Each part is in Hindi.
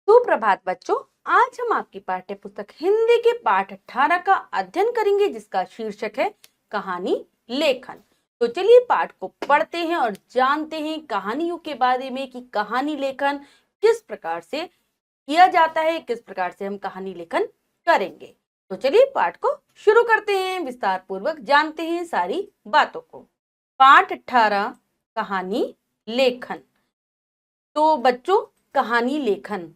सुप्रभात बच्चों। आज हम आपकी पाठ्य पुस्तक हिंदी के पाठ 18 का अध्ययन करेंगे, जिसका शीर्षक है कहानी लेखन। तो चलिए पाठ को पढ़ते हैं और जानते हैं कहानियों के बारे में कि कहानी लेखन किस प्रकार से किया जाता है, किस प्रकार से हम कहानी लेखन करेंगे। तो चलिए पाठ को शुरू करते हैं, विस्तार पूर्वक जानते हैं सारी बातों को। पाठ 18 कहानी लेखन। तो बच्चों, कहानी लेखन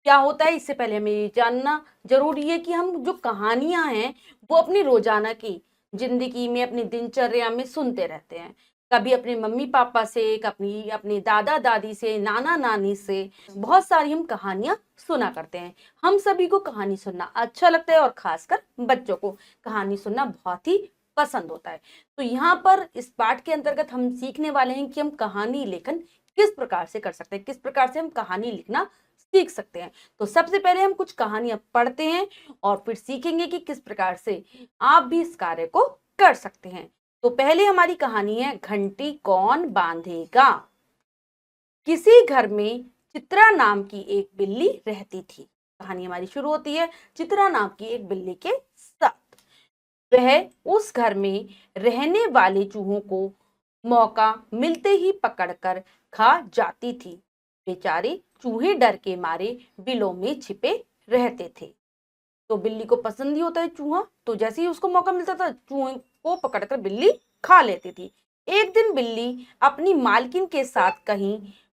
क्या होता है, इससे पहले हमें ये जानना जरूरी है कि हम जो कहानियां हैं वो अपनी रोजाना की जिंदगी में, अपनी दिनचर्या में सुनते रहते हैं। कभी अपने मम्मी पापा से, कभी अपने दादा दादी से, नाना नानी से बहुत सारी हम कहानियां सुना करते हैं। हम सभी को कहानी सुनना अच्छा लगता है और खासकर बच्चों को कहानी सुनना बहुत ही पसंद होता है। तो यहाँ पर इस पाठ के अंतर्गत हम सीखने वाले हैं कि हम कहानी लेखन किस प्रकार से कर सकते हैं, किस प्रकार से हम कहानी लिखना सीख सकते हैं। तो सबसे पहले हम कुछ कहानियां पढ़ते हैं और फिर सीखेंगे कि किस प्रकार से आप भी इस कार्य को कर सकते हैं। तो पहले हमारी कहानी है घंटी कौन बांधेगा। किसी घर में चित्रा नाम की एक बिल्ली रहती थी। कहानी हमारी शुरू होती है चित्रा नाम की एक बिल्ली के साथ। वह उस घर में रहने वाले चूहों को मौका मिलते ही पकड़कर खा जाती थी। बेचारे चूहे डर के मारे बिलों में छिपे रहते थे। तो बिल्ली को पसंद ही होता है चूहा, तो जैसे ही उसको मौका मिलता था चूहे को पकड़कर बिल्ली खा लेती थी। एक दिन बिल्ली अपनी मालकिन के साथ कहीं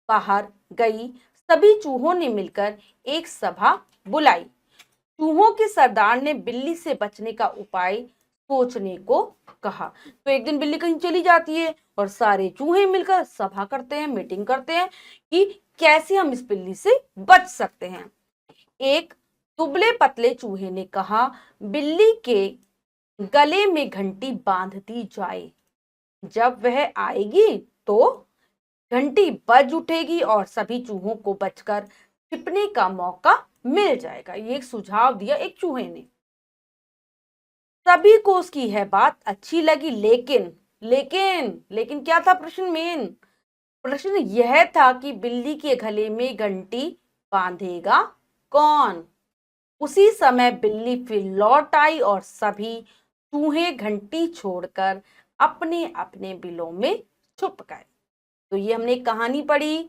बाहर गई। सभी चूहों ने मिलकर एक सभा बुलाई। चूहों के सरदार ने बिल्ली से बचने का उपाय सोचने को कहा। तो एक दिन बिल्ली कहीं चली जाती है और सारे चूहे मिलकर सभा करते हैं, मीटिंग करते हैं कि कैसे हम इस बिल्ली से बच सकते हैं। एक दुबले पतले चूहे ने कहा, बिल्ली के गले में घंटी बांध दी जाए। जब वह आएगी तो घंटी बज उठेगी और सभी चूहों को बचकर छिपने का मौका मिल जाएगा। ये एक सुझाव दिया एक चूहे ने। सभी को उसकी यह बात अच्छी लगी, लेकिन लेकिन लेकिन क्या था प्रश्न? मेन प्रश्न यह था कि बिल्ली के गले में घंटी बांधेगा कौन। उसी समय बिल्ली फिर लौट आई और सभी चूहे घंटी छोड़कर अपने अपने बिलों में छुप गए। तो ये हमने कहानी पढ़ी,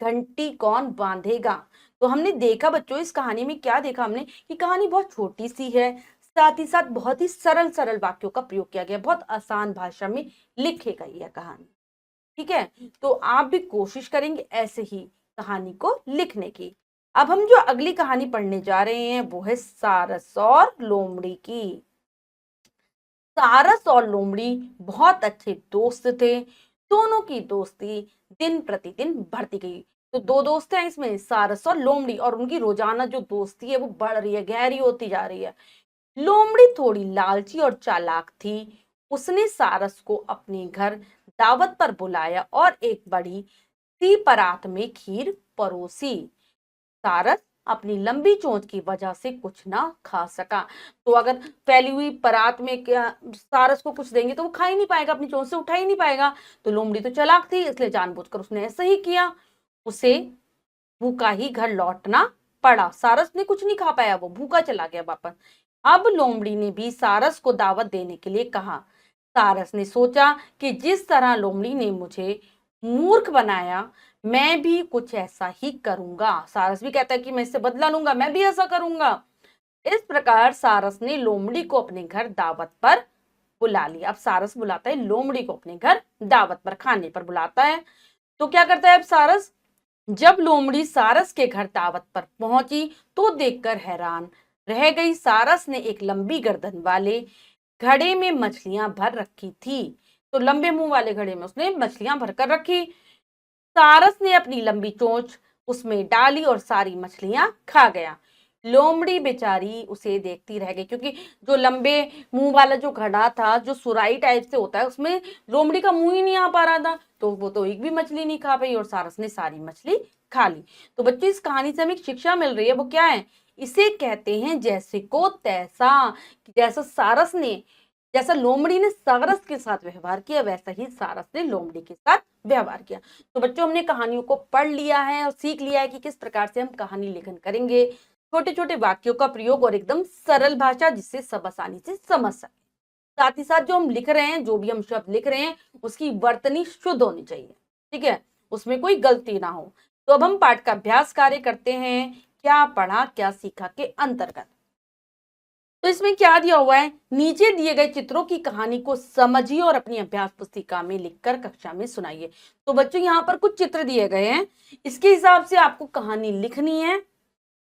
घंटी कौन बांधेगा। तो हमने देखा बच्चों, इस कहानी में क्या देखा हमने कि कहानी बहुत छोटी सी है, साथ ही साथ बहुत ही सरल सरल वाक्यों का प्रयोग किया गया, बहुत आसान भाषा में लिखी गई है कहानी। ठीक है, तो आप भी कोशिश करेंगे ऐसे ही कहानी को लिखने की। अब हम जो अगली कहानी पढ़ने जा रहे हैं वो है सारस और लोमड़ी की। सारस और लोमड़ी बहुत अच्छे दोस्त थे। दोनों की दोस्ती दिन प्रतिदिन बढ़ती गई। तो दो दोस्त हैं इसमें, सारस और लोमड़ी, और उनकी रोजाना जो दोस्ती है वो बढ़ रही है, गहरी होती जा रही है। लोमड़ी थोड़ी लालची और चालाक थी। उसने सारस को अपने घर दावत पर बुलाया और एक बड़ी सी परात में खीर परोसी। सारस अपनी लंबी चोंच की वजह से कुछ ना खा सका। तो अगर फैली हुई परात में क्या सारस को कुछ देंगे तो वो खा ही नहीं पाएगा, अपनी चोंच से उठा ही नहीं पाएगा। तो लोमड़ी तो चालाक थी, इसलिए जानबूझकर उसने ऐसा ही किया। उसे भूखा ही घर लौटना पड़ा। सारस ने कुछ नहीं खा पाया, वो भूखा चला गया वापस। अब लोमड़ी ने भी सारस को दावत देने के लिए कहा। सारस ने सोचा कि जिस तरह लोमड़ी ने मुझे मूर्ख बनाया, मैं भी कुछ ऐसा ही करूंगा। सारस भी कहता है कि मैं इससे बदला लूंगा, मैं भी ऐसा करूंगा। इस प्रकार सारस ने लोमड़ी को अपने घर दावत पर बुला लिया। अब सारस बुलाता है लोमड़ी को अपने घर दावत पर, खाने पर बुलाता है। तो क्या करता है अब सारस? जब लोमड़ी सारस के घर दावत पर पहुंची तो देखकर हैरान रह गई। सारस ने एक लंबी गर्दन वाले घड़े में मछलियां भर रखी थी। तो लंबे मुंह वाले घड़े में उसने मछलियां भरकर रखी। सारस ने अपनी लंबी चोंच उसमें डाली और सारी मछलियां खा गया। लोमड़ी बेचारी उसे देखती रह गई, क्योंकि जो लंबे मुंह वाला जो घड़ा था, जो सुराही टाइप से होता है, उसमें लोमड़ी का मुंह ही नहीं आ पा रहा था, तो वो तो एक भी मछली नहीं खा पाई और सारस ने सारी मछली खा ली। तो बच्चों, इस कहानी से हमें एक शिक्षा मिल रही है, वो क्या है? इसे कहते हैं जैसे को तैसा। जैसा सारस ने जैसा लोमड़ी ने सारस के साथ व्यवहार किया, वैसा ही सारस ने लोमड़ी के साथ व्यवहार किया। तो बच्चों, हमने कहानियों को पढ़ लिया है और सीख लिया है कि किस प्रकार से हम कहानी लेखन करेंगे, छोटे छोटे वाक्यों का प्रयोग और एकदम सरल भाषा, जिससे सब आसानी से समझ सके। साथ ही साथ जो हम लिख रहे हैं, जो भी हम शब्द लिख रहे हैं, उसकी वर्तनी शुद्ध होनी चाहिए, ठीक है, उसमें कोई गलती ना हो। तो अब हम पाठ का अभ्यास कार्य करते हैं, क्या पढ़ा क्या सीखा के अंतर्गत। तो इसमें क्या दिया हुआ है, नीचे दिए गए चित्रों की कहानी को समझिए और अपनी अभ्यास पुस्तिका में लिखकर कक्षा में सुनाइए। तो बच्चों, यहाँ पर कुछ चित्र दिए गए हैं, इसके हिसाब से आपको कहानी लिखनी है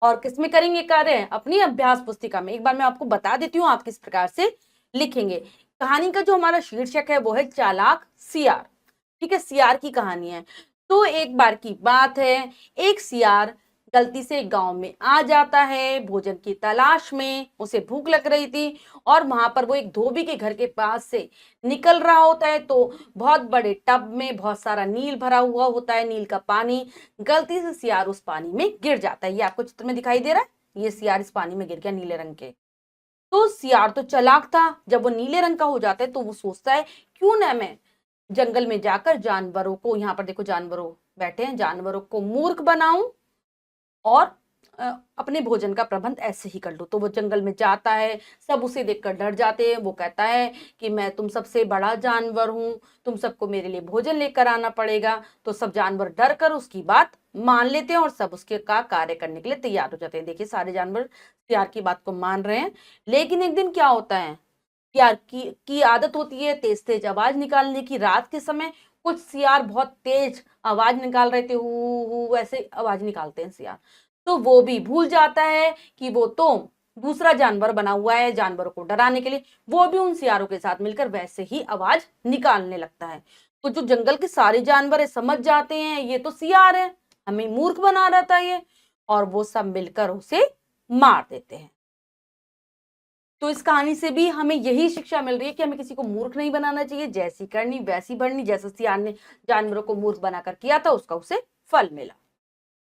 और किसमें करेंगे कार्य, अपनी अभ्यास पुस्तिका में। एक बार मैं आपको बता देती हूँ आप किस प्रकार से लिखेंगे। कहानी का जो हमारा शीर्षक है वो है चालाक सियार, ठीक है, सियार की कहानी है। तो एक बार की बात है, एक सियार गलती से गांव में आ जाता है भोजन की तलाश में। उसे भूख लग रही थी और वहां पर वो एक धोबी के घर के पास से निकल रहा होता है। तो बहुत बड़े टब में बहुत सारा नील भरा हुआ होता है, नील का पानी। गलती से सियार उस पानी में गिर जाता है। ये आपको चित्र में दिखाई दे रहा है, ये सियार इस पानी में गिर गया नीले रंग के। तो सियार तो चालाक था, जब वो नीले रंग का हो जाता है तो वो सोचता है क्यों ना मैं जंगल में जाकर जानवरों को, यहाँ पर देखो जानवरों बैठे हैं, जानवरों को मूर्ख बनाऊं और अपने भोजन का प्रबंध ऐसे ही कर लूं। तो वो जंगल में जाता है, सब उसे देखकर डर जाते हैं। वो कहता है कि मैं तुम सबसे बड़ा जानवर हूं, तुम सबको मेरे लिए भोजन लेकर आना पड़ेगा। तो सब जानवर डर कर उसकी बात मान लेते हैं और सब उसके का कार्य करने के लिए तैयार हो जाते हैं। देखिए, सारे जानवर सियार की बात को मान रहे हैं। लेकिन एक दिन क्या होता है, सियार की आदत होती है तेज तेज आवाज निकालने की। रात के समय कुछ सियार बहुत तेज आवाज निकाल रहे थे, हु ऐसे आवाज निकालते हैं सियार। तो वो भी भूल जाता है कि वो तो दूसरा जानवर बना हुआ है जानवरों को डराने के लिए। वो भी उन सियारों के साथ मिलकर वैसे ही आवाज निकालने लगता है। तो जो जंगल के सारे जानवर है समझ जाते हैं ये तो सियार है, हमें मूर्ख बना रहा था ये, और वो सब मिलकर उसे मार देते हैं। तो इस कहानी से भी हमें यही शिक्षा मिल रही है कि हमें किसी को मूर्ख नहीं बनाना चाहिए, जैसी करनी वैसी भरनी। जैसा सियार ने जानवरों को मूर्ख बनाकर किया था, उसका उसे फल मिला।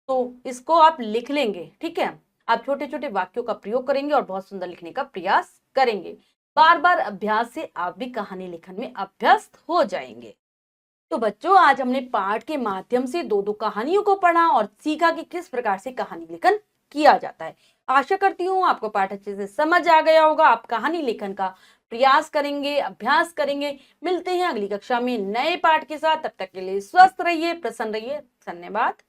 तो इसको आप लिख लेंगे, ठीक है। आप छोटे छोटे वाक्यों का प्रयोग करेंगे और बहुत सुंदर लिखने का प्रयास करेंगे। बार बार अभ्यास से आप भी कहानी लेखन में अभ्यस्त हो जाएंगे। तो बच्चों, आज हमने पाठ के माध्यम से दो दो कहानियों को पढ़ा और सीखा कि किस प्रकार से कहानी लेखन किया जाता है। आशा करती हूँ आपको पाठ अच्छे से समझ आ गया होगा। आप कहानी लेखन का प्रयास करेंगे, अभ्यास करेंगे। मिलते हैं अगली कक्षा में नए पाठ के साथ। तब तक के लिए स्वस्थ रहिए, प्रसन्न रहिए। धन्यवाद।